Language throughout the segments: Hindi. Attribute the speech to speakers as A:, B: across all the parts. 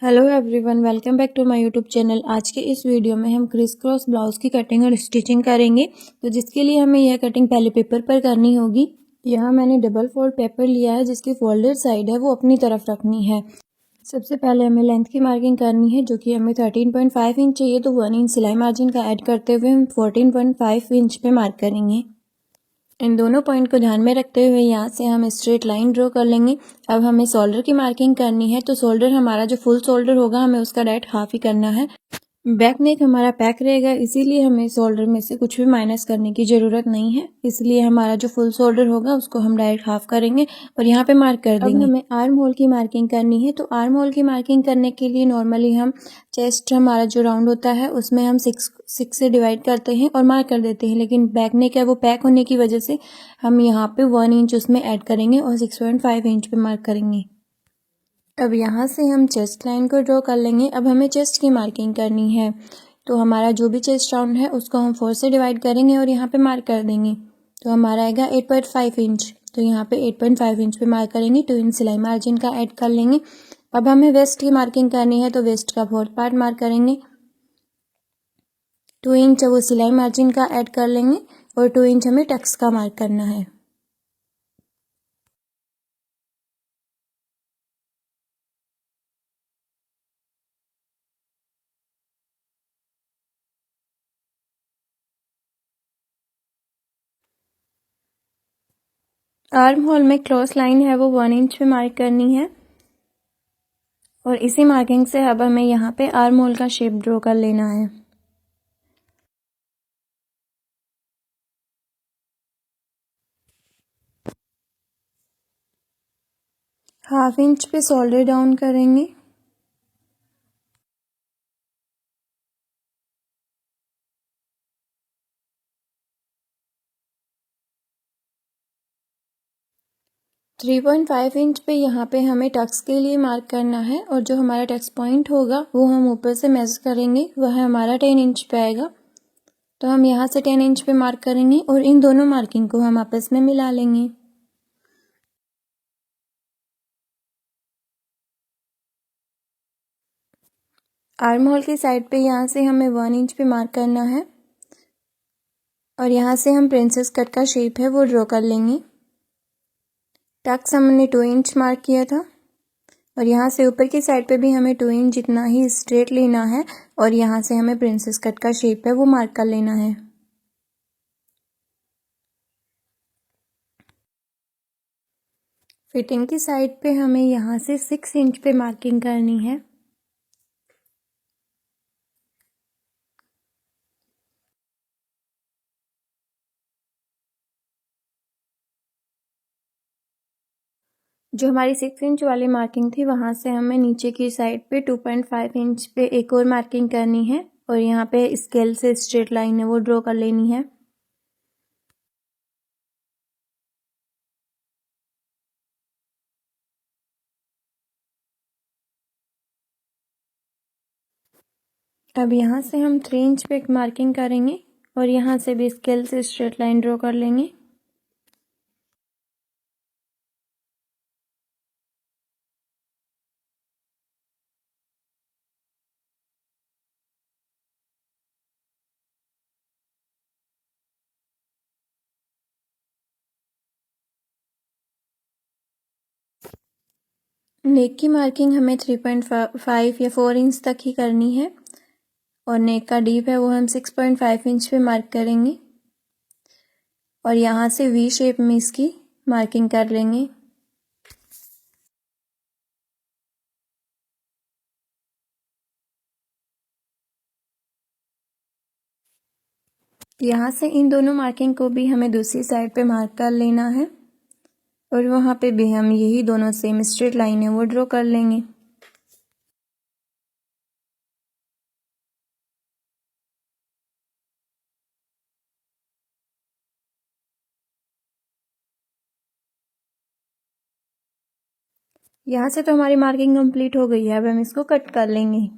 A: Hello everyone, welcome back to my YouTube channel. आज के इस वीडियो में हम क्रिस क्रॉस ब्लाउज की कटिंग और स्टिचिंग करेंगे। तो जिसके लिए हमें यह कटिंग पहले पेपर पर करनी होगी। यहाँ मैंने डबल फोल्ड पेपर लिया है, जिसकी फोल्डेड साइड है वो अपनी तरफ रखनी है। सबसे पहले हमें लेंथ की मार्किंग करनी है, जो कि हमें 13.5 इंच चाहिए। तो 1 इंच सिलाई मार्जिन का ऐड करते हुए हम 14.5 इंच पे मार्क करेंगे। इन दोनों पॉइंट को ध्यान में रखते हुए यहाँ से हम स्ट्रेट लाइन ड्रॉ कर लेंगे। अब हमें शोल्डर की मार्किंग करनी है। तो शोल्डर हमारा जो फुल शोल्डर होगा, हमें उसका डायरेक्ट हाफ ही करना है। बैक नेक हमारा पैक रहेगा, इसीलिए हमें शोल्डर में से कुछ भी माइनस करने की ज़रूरत नहीं है। इसलिए हमारा जो फुल शोल्डर होगा उसको हम डायरेक्ट हाफ करेंगे और यहाँ पे मार्क कर देंगे। अब हमें आर्म होल की मार्किंग करनी है। तो आर्म होल की मार्किंग करने के लिए नॉर्मली हम चेस्ट हमारा जो राउंड होता है उसमें हम सिक्स से डिवाइड करते हैं और मार्क कर देते हैं। लेकिन बैक नेक है वो पैक होने की वजह से हम यहाँ पे 1 इंच उसमें ऐड करेंगे और 6.5 इंच पे मार्क करेंगे। अब यहाँ से हम चेस्ट लाइन को ड्रॉ कर लेंगे। अब हमें चेस्ट की मार्किंग करनी है। तो हमारा जो भी चेस्ट राउंड है उसको हम 4 से डिवाइड करेंगे और यहाँ पे मार्क कर देंगे। तो हमारा आएगा 8.5 इंच। तो यहाँ पे 8.5 इंच पे मार्क करेंगे। 2 इंच सिलाई मार्जिन का ऐड कर लेंगे। अब हमें वेस्ट की मार्किंग करनी है। तो वेस्ट का 4th पार्ट मार्क करेंगे। 2 इंच वो सिलाई मार्जिन का ऐड कर लेंगे और 2 इंच हमें टक्स का मार्क करना है। आर्म होल में क्रॉस लाइन है वो 1 इंच पे मार्क करनी है और इसी मार्किंग से अब हमें यहाँ पे आर्म होल का शेप ड्रॉ कर लेना है। हाफ इंच पे शोल्डर डाउन करेंगे। थ्री 3.5 इंच पे यहाँ पे हमें टक्स के लिए मार्क करना है और जो हमारा टक्स पॉइंट होगा वो हम ऊपर से मेजर करेंगे, वह हमारा 10 इंच पे आएगा। तो हम यहाँ से 10 इंच पे मार्क करेंगे और इन दोनों मार्किंग को हम आपस में मिला लेंगे। आर्म होल की साइड पे यहाँ से हमें 1 इंच पे मार्क करना है और यहाँ से हम प्रिंसेस कट का शेप है वो ड्रॉ कर लेंगे। टक्स हमने 2 इंच मार्क किया था और यहाँ से ऊपर की साइड पे भी हमें 2 इंच जितना ही स्ट्रेट लेना है और यहाँ से हमें प्रिंसेस कट का शेप है वो मार्क कर लेना है। फिटिंग की साइड पे हमें यहाँ से 6 इंच पे मार्किंग करनी है। जो हमारी 6 इंच वाली मार्किंग थी वहाँ से हमें नीचे की साइड पे 2.5 इंच पे एक और मार्किंग करनी है और यहाँ पे स्केल से स्ट्रेट लाइन है वो ड्रॉ कर लेनी है। अब यहाँ से हम 3 इंच पे एक मार्किंग करेंगे और यहाँ से भी स्केल से स्ट्रेट लाइन ड्रॉ कर लेंगे। नेक की मार्किंग हमें 3.5 या 4 इंच तक ही करनी है और नेक का डीप है वो हम 6.5 इंच पे मार्क करेंगे और यहाँ से वी शेप में इसकी मार्किंग कर लेंगे। यहाँ से इन दोनों मार्किंग को भी हमें दूसरी साइड पे मार्क कर लेना है और वहाँ पे भी हम यही दोनों सेम स्ट्रेट लाइन है वो ड्रॉ कर लेंगे। यहाँ से तो हमारी मार्किंग कंप्लीट हो गई है। अब हम इसको कट कर लेंगे।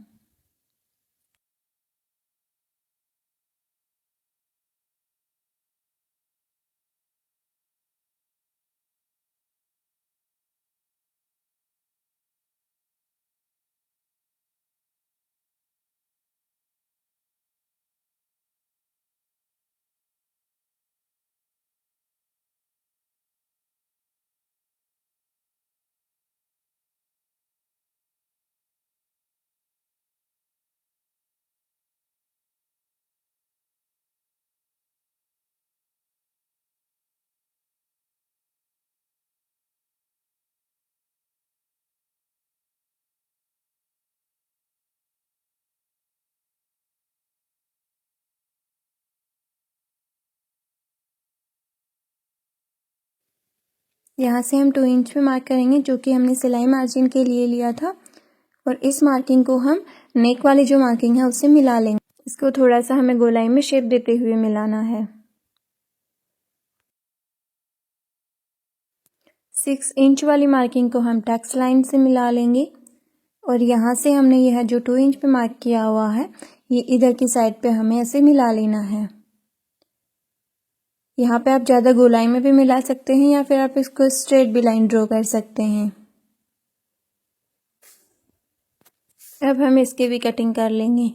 A: यहाँ से हम 2 इंच पे मार्क करेंगे जो कि हमने सिलाई मार्जिन के लिए लिया था, और इस मार्किंग को हम नेक वाली जो मार्किंग है उससे मिला लेंगे। इसको थोड़ा सा हमें गोलाई में शेप देते हुए मिलाना है। 6 इंच वाली मार्किंग को हम टक्स लाइन से मिला लेंगे, और यहाँ से हमने यह जो 2 इंच पे मार्क किया हुआ है ये इधर की साइड पे हमें ऐसे मिला लेना है। यहाँ पे आप ज़्यादा गोलाई में भी मिला सकते हैं या फिर आप इसको स्ट्रेट भी लाइन ड्रॉ कर सकते हैं। अब हम इसकी भी कटिंग कर लेंगे।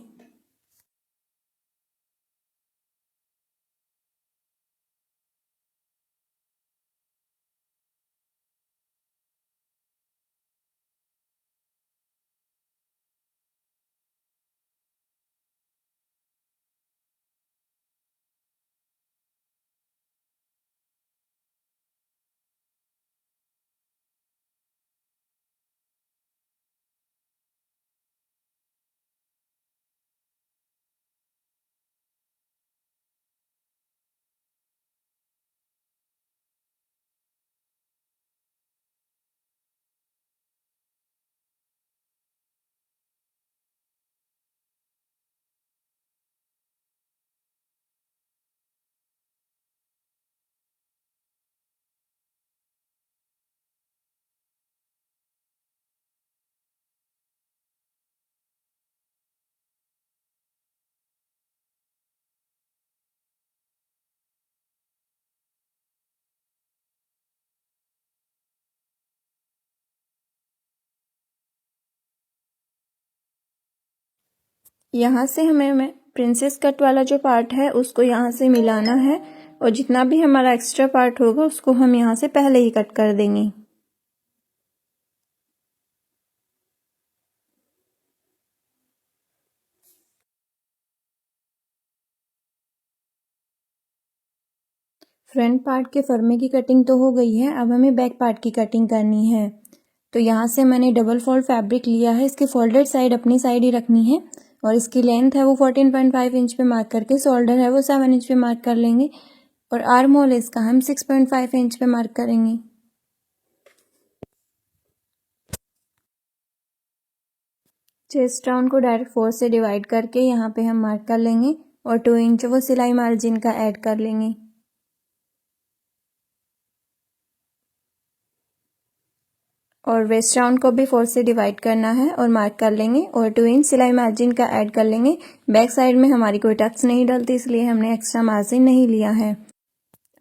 A: यहाँ से हमें प्रिंसेस कट वाला जो पार्ट है उसको यहाँ से मिलाना है, और जितना भी हमारा एक्स्ट्रा पार्ट होगा उसको हम यहाँ से पहले ही कट कर देंगे। फ्रंट पार्ट के फरमे की कटिंग तो हो गई है, अब हमें बैक पार्ट की कटिंग करनी है। तो यहाँ से मैंने डबल फोल्ड फैब्रिक लिया है, इसकी फोल्डेड साइड अपनी साइड ही रखनी है, और इसकी लेंथ है वो 14.5 इंच पे मार्क करके, शोल्डर है वो 7 इंच पे मार्क कर लेंगे, और आर्म होल इसका हम 6.5 इंच पे मार्क करेंगे। चेस्ट राउंड को डायरेक्ट 4 से डिवाइड करके यहाँ पे हम मार्क कर लेंगे, और 2 इंच वो सिलाई मार्जिन का ऐड कर लेंगे। और वेस्ट राउंड को भी 4 से डिवाइड करना है और मार्क कर लेंगे, और 2 इंच सिलाई मार्जिन का ऐड कर लेंगे। बैक साइड में हमारी कोई टक्स नहीं डलती, इसलिए हमने एक्स्ट्रा मार्जिन नहीं लिया है।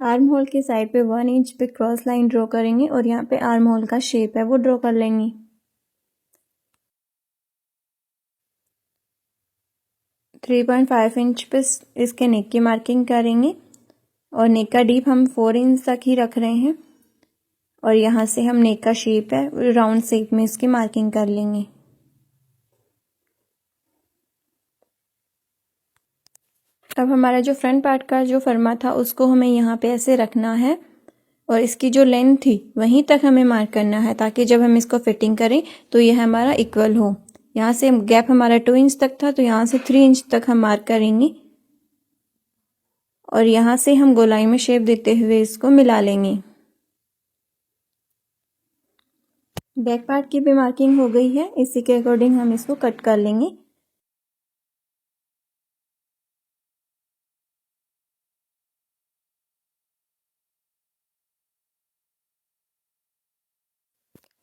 A: आर्म होल की साइड पे 1 इंच पे क्रॉस लाइन ड्रॉ करेंगे, और यहाँ पे आर्म होल का शेप है वो ड्रॉ कर लेंगे। थ्री 3.5 इंच पे इसके नेक की मार्किंग करेंगे, और नेक का डीप हम 4 इंच तक ही रख रहे हैं, और यहाँ से हम नेक का शेप है राउंड शेप में इसकी मार्किंग कर लेंगे। अब हमारा जो फ्रंट पार्ट का जो फरमा था उसको हमें यहाँ पे ऐसे रखना है, और इसकी जो लेंथ थी वहीं तक हमें मार्क करना है, ताकि जब हम इसको फिटिंग करें तो यह हमारा इक्वल हो। यहाँ से गैप हमारा 2 इंच तक था, तो यहाँ से 3 इंच तक हम मार्क करेंगे, और यहाँ से हम गोलाई में शेप देते हुए इसको मिला लेंगे। बैक पार्ट की भी मार्किंग हो गई है, इसी के अकॉर्डिंग हम इसको कट कर लेंगे।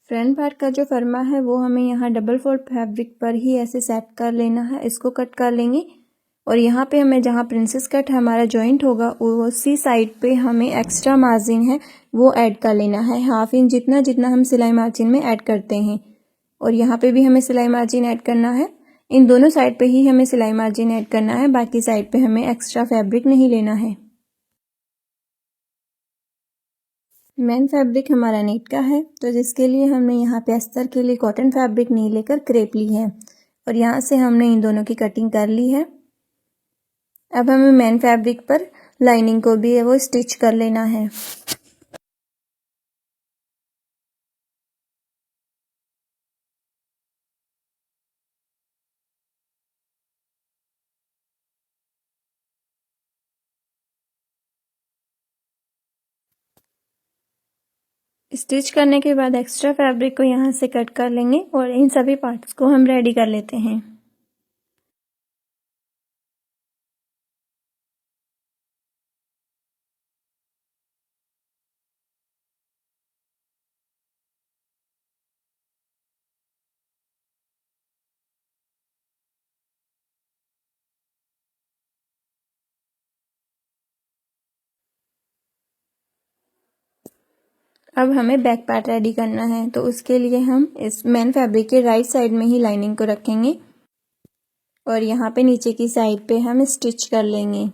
A: फ्रंट पार्ट का जो फरमा है वो हमें यहाँ डबल फोल्ड फैब्रिक पर ही ऐसे सेट कर लेना है, इसको कट कर लेंगे। और यहाँ पे हमें जहाँ प्रिंसेस कट हमारा जॉइंट होगा उसी साइड पे हमें एक्स्ट्रा मार्जिन है वो ऐड कर लेना है, हाफ इंच जितना, जितना हम सिलाई मार्जिन में ऐड करते हैं। और यहाँ पे भी हमें सिलाई मार्जिन ऐड करना है, इन दोनों साइड पे ही हमें सिलाई मार्जिन ऐड करना है, बाकी साइड पे हमें एक्स्ट्रा फैब्रिक नहीं लेना है। मेन फैब्रिक हमारा नेट का है, तो जिसके लिए हमने यहाँ पे अस्तर के लिए कॉटन फैब्रिक नहीं लेकर क्रेप ली है, और यहाँ से हमने इन दोनों की कटिंग कर ली है। अब हमें मेन फैब्रिक पर लाइनिंग को भी वो स्टिच कर लेना है। स्टिच करने के बाद एक्स्ट्रा फैब्रिक को यहाँ से कट कर लेंगे और इन सभी पार्ट्स को हम रेडी कर लेते हैं। अब हमें बैक पार्ट रेडी करना है, तो उसके लिए हम इस मेन फैब्रिक के राइट साइड में ही लाइनिंग को रखेंगे और यहाँ पे नीचे की साइड पे हम स्टिच कर लेंगे।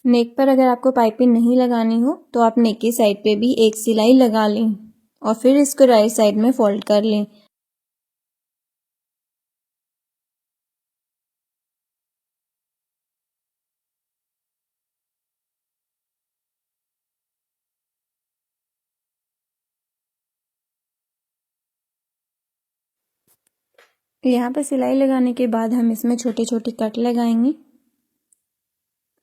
A: नेक पर अगर आपको पाइपिंग नहीं लगानी हो तो आप नेक की साइड पे भी एक सिलाई लगा लें और फिर इसको राइट साइड में फोल्ड कर लें। यहाँ पर सिलाई लगाने के बाद हम इसमें छोटे छोटे कट लगाएंगे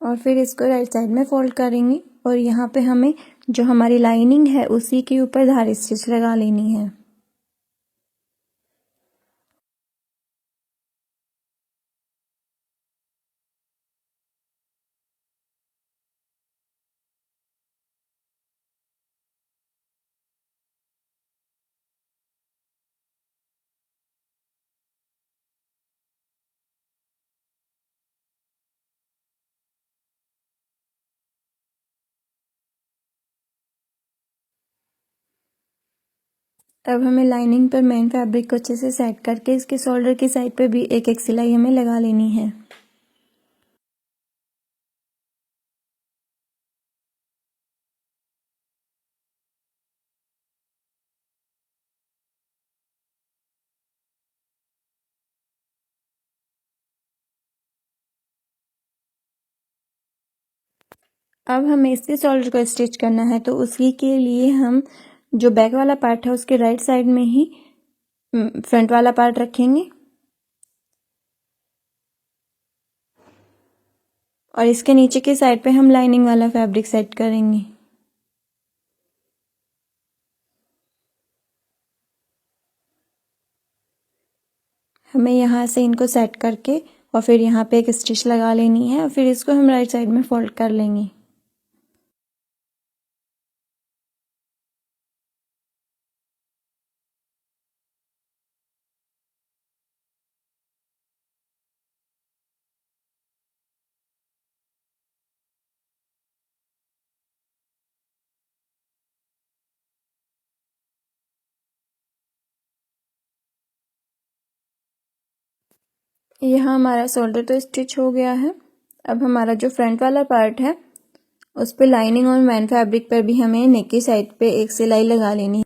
A: और फिर इसको राइट साइड में फोल्ड करेंगे और यहाँ पे हमें जो हमारी लाइनिंग है उसी के ऊपर धारी स्टिच लगा लेनी है। अब हमें लाइनिंग पर मेन फैब्रिक को अच्छे से सेट करके इसके शोल्डर की साइड पे भी एक एक सिलाई हमें लगा लेनी है। अब हमें इसके शोल्डर को स्टिच करना है, तो उसी के लिए हम जो बैक वाला पार्ट है उसके राइट साइड में ही फ्रंट वाला पार्ट रखेंगे और इसके नीचे की साइड पे हम लाइनिंग वाला फैब्रिक सेट करेंगे। हमें यहाँ से इनको सेट करके और फिर यहाँ पे एक स्टिच लगा लेनी है और फिर इसको हम राइट साइड में फोल्ड कर लेंगे। यहाँ हमारा शोल्डर तो स्टिच हो गया है। अब हमारा जो फ्रंट वाला पार्ट है उस पे लाइनिंग और मेन फैब्रिक पर भी हमें नेक की साइड पे एक सिलाई लगा लेनी है।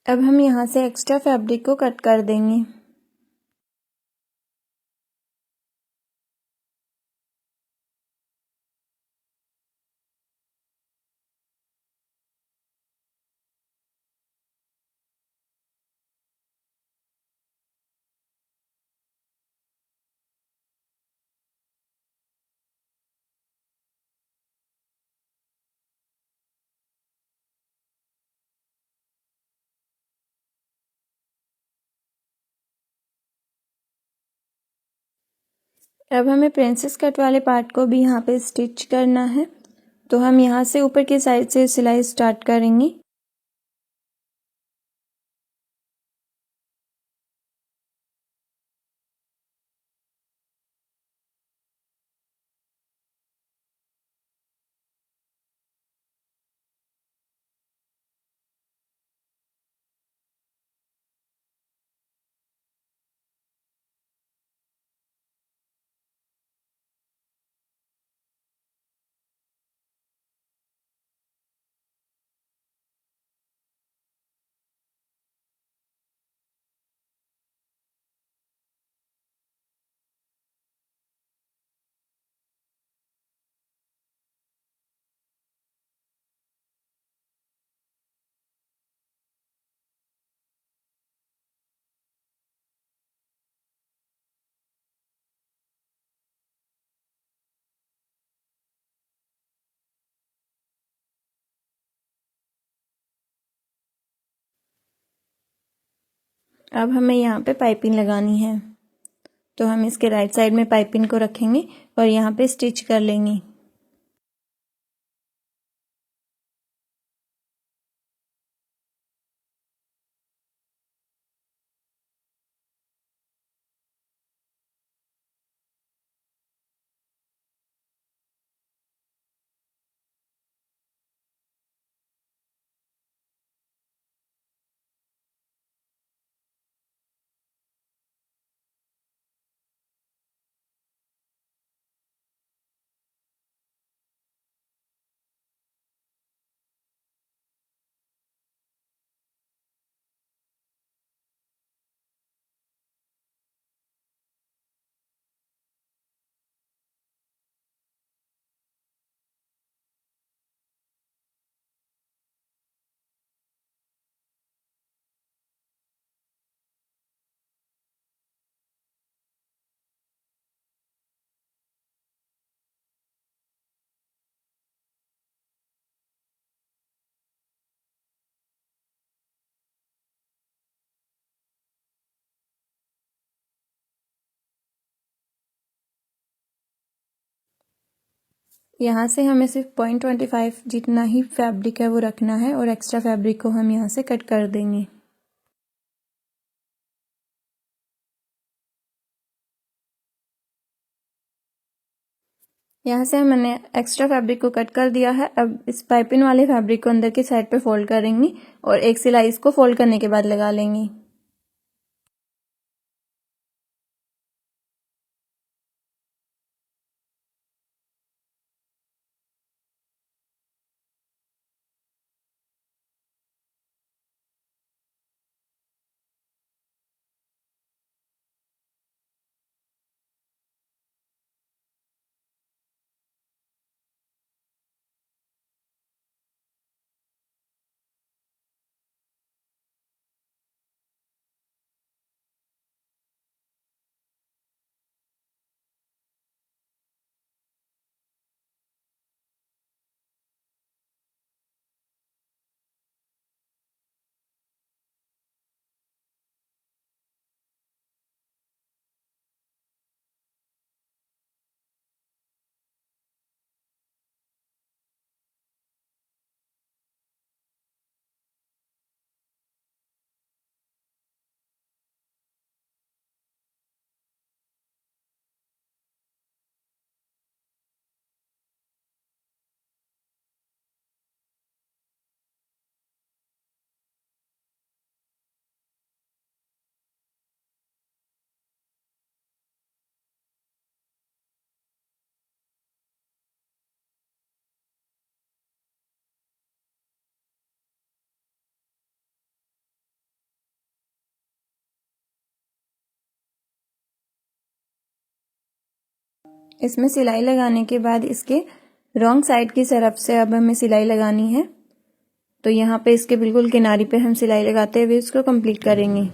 A: अब हम यहाँ से एक्स्ट्रा फैब्रिक को कट कर देंगे। अब हमें प्रिंसेस कट वाले पार्ट को भी यहाँ पे स्टिच करना है, तो हम यहाँ से ऊपर की साइड से सिलाई स्टार्ट करेंगे। अब हमें यहाँ पे पाइपिंग लगानी है, तो हम इसके राइट साइड में पाइपिंग को रखेंगे और यहाँ पे स्टिच कर लेंगे। यहाँ से हमें सिर्फ 0.25 जितना ही फैब्रिक है वो रखना है और एक्स्ट्रा फैब्रिक को हम यहाँ से कट कर देंगे। यहाँ से मैंने एक्स्ट्रा फैब्रिक को कट कर दिया है। अब इस पाइपिंग वाले फैब्रिक को अंदर की साइड पे फोल्ड करेंगे और एक सिलाई इसको फोल्ड करने के बाद लगा लेंगे। इसमें सिलाई लगाने के बाद इसके रॉन्ग साइड की तरफ से अब हमें सिलाई लगानी है, तो यहाँ पे इसके बिल्कुल किनारे पे हम सिलाई लगाते हुए इसको कंप्लीट करेंगे।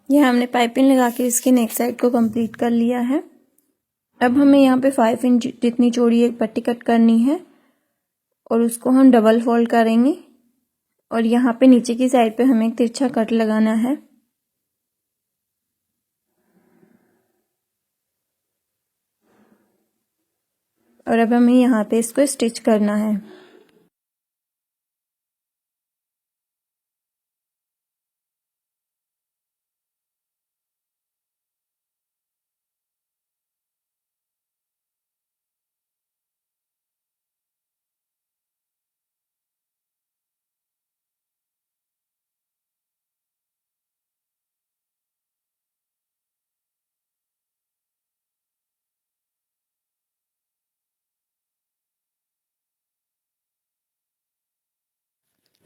A: यह हमने पाइपिंग लगा के इसकी नेक साइड को कंप्लीट कर लिया है। अब हमें यहाँ पे 5 इंच जितनी चौड़ी एक पट्टी कट करनी है और उसको हम डबल फोल्ड करेंगे और यहाँ पे नीचे की साइड पे हमें एक तिरछा कट लगाना है। और अब हमें यहाँ पे इसको स्टिच करना है।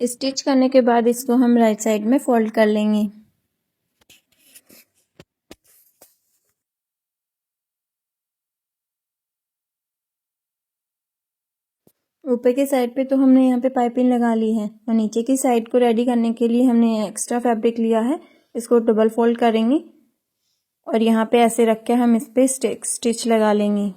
A: स्टिच करने के बाद इसको हम राइट साइड में फोल्ड कर लेंगे। ऊपर की साइड पे तो हमने यहाँ पे पाइपिंग लगा ली है और नीचे की साइड को रेडी करने के लिए हमने एक्स्ट्रा फैब्रिक लिया है। इसको डबल फोल्ड करेंगे और यहाँ पे ऐसे रख के हम इस पे स्टिच लगा लेंगे।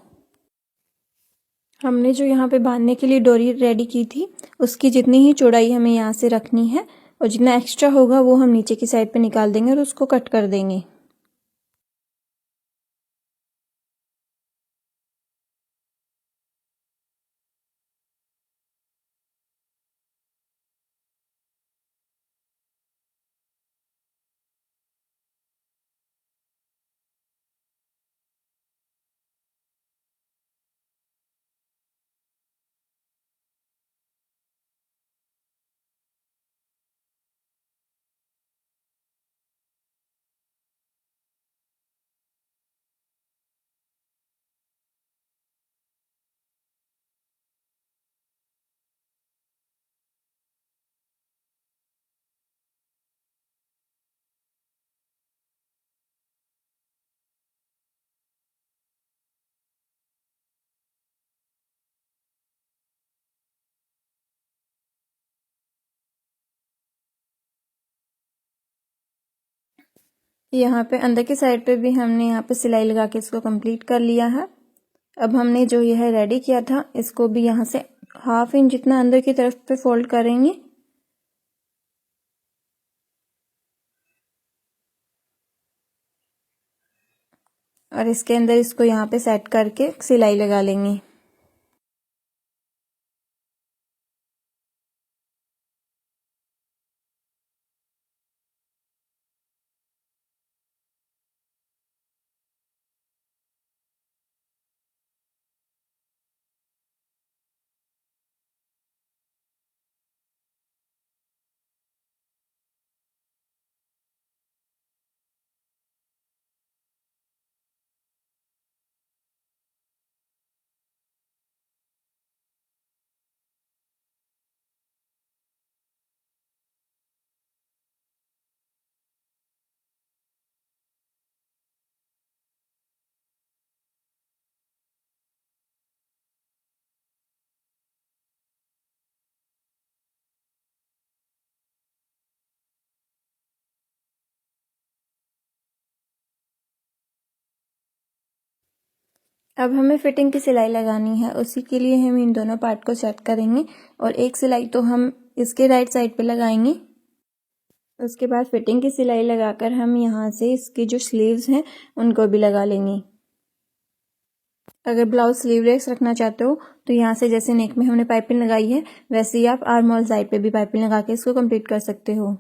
A: हमने जो यहाँ पे बांधने के लिए डोरी रेडी की थी उसकी जितनी ही चौड़ाई हमें यहाँ से रखनी है और जितना एक्स्ट्रा होगा वो हम नीचे की साइड पे निकाल देंगे और उसको कट कर देंगे। यहाँ पे अंदर की साइड पे भी हमने यहाँ पे सिलाई लगा के इसको कंप्लीट कर लिया है। अब हमने जो यह रेडी किया था इसको भी यहाँ से 1/2 इंच जितना अंदर की तरफ पे फोल्ड करेंगे और इसके अंदर इसको यहाँ पे सेट करके सिलाई लगा लेंगे। अब हमें फिटिंग की सिलाई लगानी है। उसी के लिए हम इन दोनों पार्ट को सेट करेंगे और एक सिलाई तो हम इसके राइट साइड पे लगाएंगे। उसके बाद फिटिंग की सिलाई लगाकर हम यहाँ से इसके जो स्लीव्स हैं उनको भी लगा लेंगे। अगर ब्लाउज स्लीवलेस रखना चाहते हो तो यहाँ से जैसे नेक में हमने पाइपिंग लगाई है वैसे ही आप आर्म होल साइड पे भी पाइपिंग लगा के इसको कंप्लीट कर सकते हो।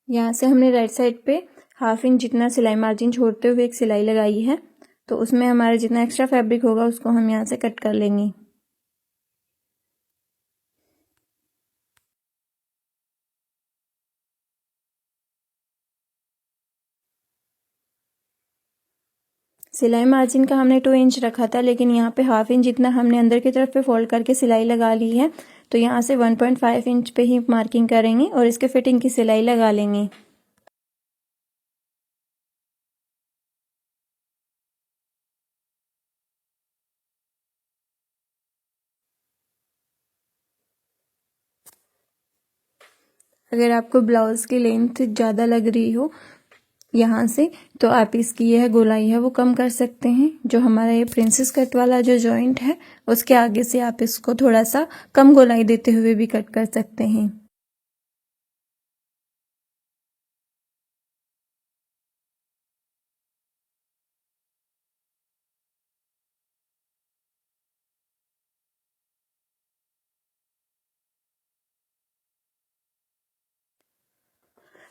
A: यहाँ से हमने राइट साइड पे 1/2 इंच जितना सिलाई मार्जिन छोड़ते हुए एक सिलाई लगाई है, तो उसमें हमारा जितना एक्स्ट्रा फैब्रिक होगा उसको हम यहाँ से कट कर लेंगे। सिलाई मार्जिन का हमने 2 इंच रखा था, लेकिन यहाँ पे 1/2 इंच जितना हमने अंदर की तरफ पे फोल्ड करके सिलाई लगा ली है, तो यहाँ से 1.5 इंच पे ही मार्किंग करेंगे और इसके फिटिंग की सिलाई लगा लेंगे। अगर आपको ब्लाउज़ की लेंथ ज़्यादा लग रही हो यहाँ से, तो आप इसकी यह गोलाई है वो कम कर सकते हैं। जो हमारा ये प्रिंसेस कट वाला जो जॉइंट है उसके आगे से आप इसको थोड़ा सा कम गोलाई देते हुए भी कट कर सकते हैं।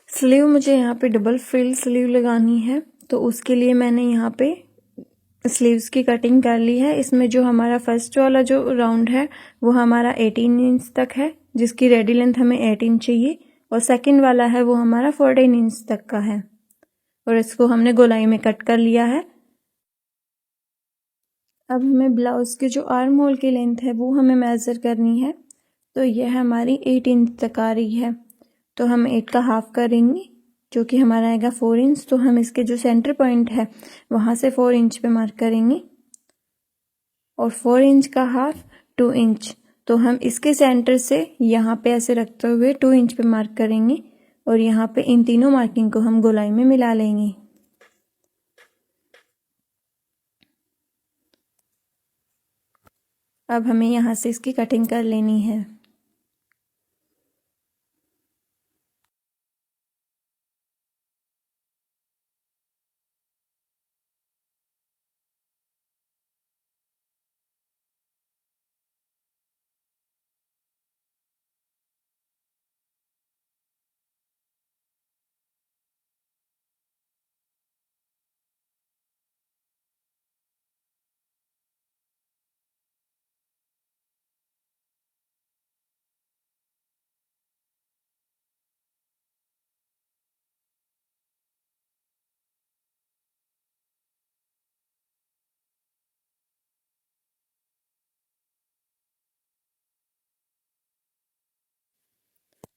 A: स्लीव मुझे यहाँ पे डबल फ्रिल स्लीव लगानी है, तो उसके लिए मैंने यहाँ पे स्लीव्स की कटिंग कर ली है। इसमें जो हमारा फर्स्ट वाला जो राउंड है वो हमारा 18 इंच तक है, जिसकी रेडी लेंथ हमें 18 चाहिए, और सेकंड वाला है वो हमारा 14 इंच तक का है, और इसको हमने गोलाई में कट कर लिया है। अब हमें ब्लाउज़ के जो आर्म होल की लेंथ है वो हमें मेज़र करनी है, तो यह हमारी 8 इंच तक आ रही है। तो हम 8 का हाफ करेंगे, जो कि हमारा आएगा 4 इंच। तो हम इसके जो सेंटर पॉइंट है वहाँ से 4 इंच पे मार्क करेंगे, और 4 इंच का हाफ 2 इंच। तो हम इसके सेंटर से यहाँ पे ऐसे रखते हुए 2 इंच पे मार्क करेंगे, और यहाँ पे इन तीनों मार्किंग को हम गोलाई में मिला लेंगे। अब हमें यहाँ से इसकी कटिंग कर लेनी है।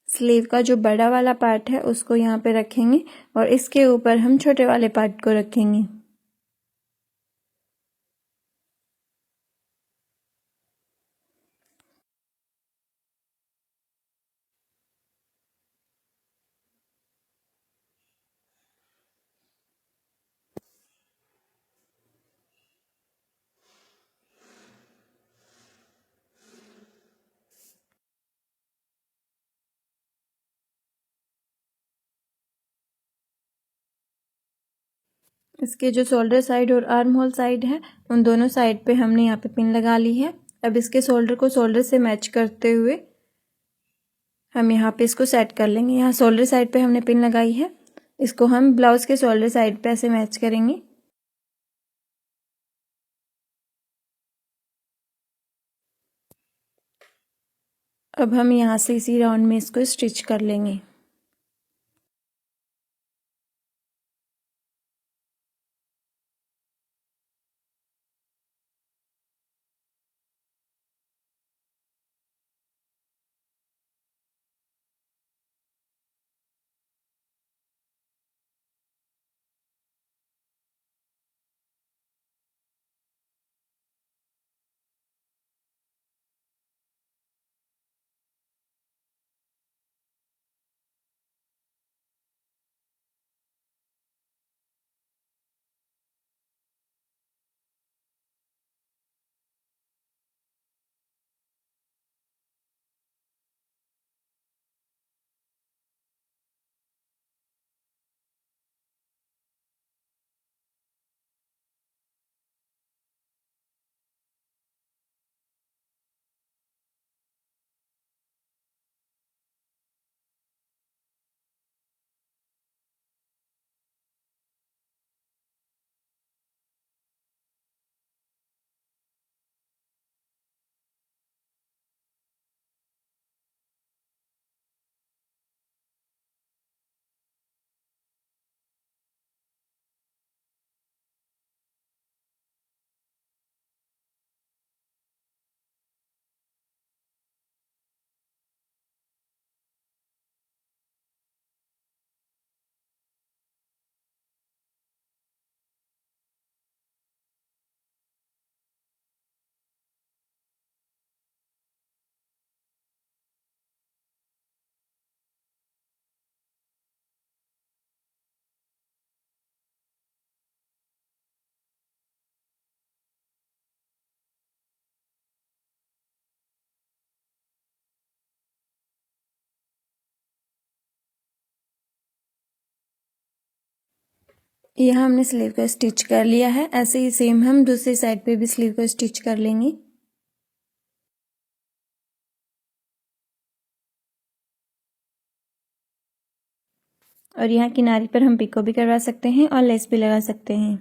A: स्लीव का जो बड़ा वाला पार्ट है उसको यहाँ पे रखेंगे, और इसके ऊपर हम छोटे वाले पार्ट को रखेंगे। इसके जो शोल्डर साइड और आर्म होल साइड है उन दोनों साइड पे हमने यहाँ पे पिन लगा ली है। अब इसके शोल्डर को शोल्डर से मैच करते हुए हम यहाँ पे इसको सेट कर लेंगे। यहाँ शोल्डर साइड पे हमने पिन लगाई है, इसको हम ब्लाउज के शोल्डर साइड पे ऐसे मैच करेंगे। अब हम यहाँ से इसी राउंड में इसको स्टिच कर लेंगे। यहाँ हमने स्लीव को स्टिच कर लिया है। ऐसे ही सेम हम दूसरी साइड पे भी स्लीव को स्टिच कर लेंगे। और यहाँ किनारे पर हम पिको भी करवा सकते हैं और लेस भी लगा सकते हैं।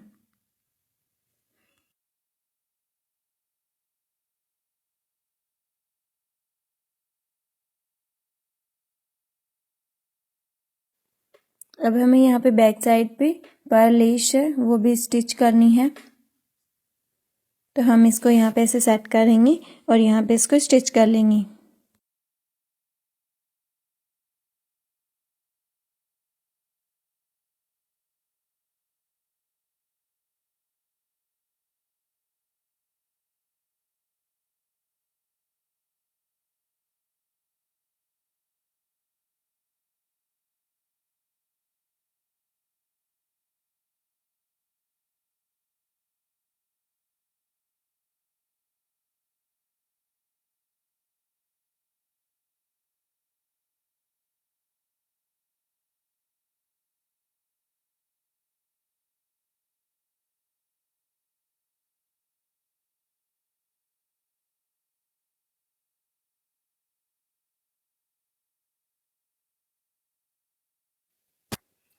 A: अब हमें यहाँ पे बैक साइड पे पर लेस है वो भी स्टिच करनी है, तो हम इसको यहाँ पे ऐसे सेट करेंगे और यहाँ पे इसको स्टिच कर लेंगे।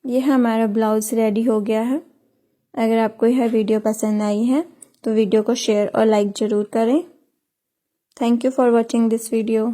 A: ये हमारा ब्लाउज रेडी हो गया है। अगर आपको यह वीडियो पसंद आई है तो वीडियो को शेयर और लाइक ज़रूर करें। Thank you for watching this video.